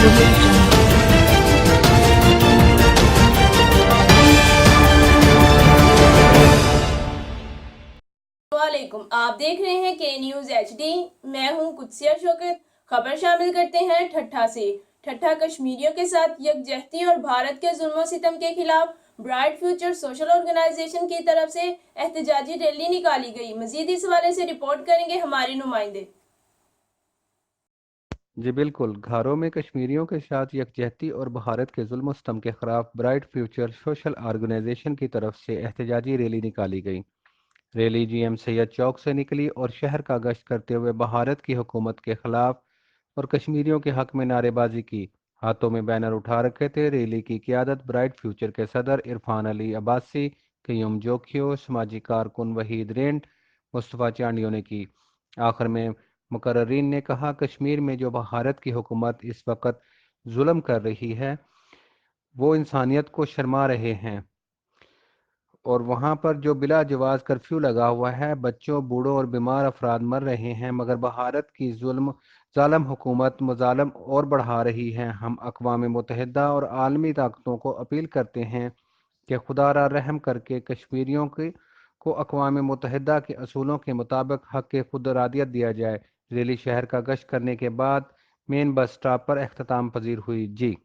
audio jungle. वालेकुम, आप देख रहे हैं के न्यूज HD। मैं हूं कुदसिया शौकत। खबर शामिल करते हैं ठट्ठा से। ठट्ठा कश्मीरियों के साथ यकजहती और भारत के जुल्म सितम के खिलाफ ब्राइट फ्यूचर सोशल ऑर्गेनाइजेशन की तरफ से एहतजाजी रैली निकाली गई। मजीद इस हवाले से रिपोर्ट करेंगे हमारे नुमाइंदे। जी बिल्कुल, घरों में कश्मीरियों के साथ यकजहती और भारत के जुल्म सितम के खिलाफ ब्राइट फ्यूचर सोशल ऑर्गेनाइजेशन की तरफ से एहतजाजी रैली निकाली गई। रैली GM सैयद चौक से निकली और शहर का गश्त करते हुए भारत की हुकूमत के खिलाफ और कश्मीरियों के हक में नारेबाजी की। हाथों में बैनर उठा रखे थे। रैली की क़यादत ब्राइट फ्यूचर के सदर इरफान अली अब्बासी, क़य्यूम जोखियो, समाजी कारकुन वहीद रेंड, मुस्तफ़ा चांडियों ने की। आखिर में मुकर्रीन ने कहा, कश्मीर में जो भारत की हुकूमत इस वक्त जुल्म कर रही है वो इंसानियत को शर्मा रहे हैं, और वहाँ पर जो बिला जवाज कर्फ्यू लगा हुआ है, बच्चों, बूढ़ों और बीमार अफराद मर रहे हैं, मगर भारत की जालम हुकूमत मजालम और बढ़ा रही है। हम अक़वाम मुत्तहिदा और आलमी ताकतों को अपील करते हैं कि खुदारा रहम करके कश्मीरियों को अक़वाम मुत्तहिदा के असूलों के मुताबिक हक़ खुद इरादियत दिया जाए। रैली शहर का गश्त करने के बाद मेन बस स्टॉप पर अख्ताम पजीर हुई। जी।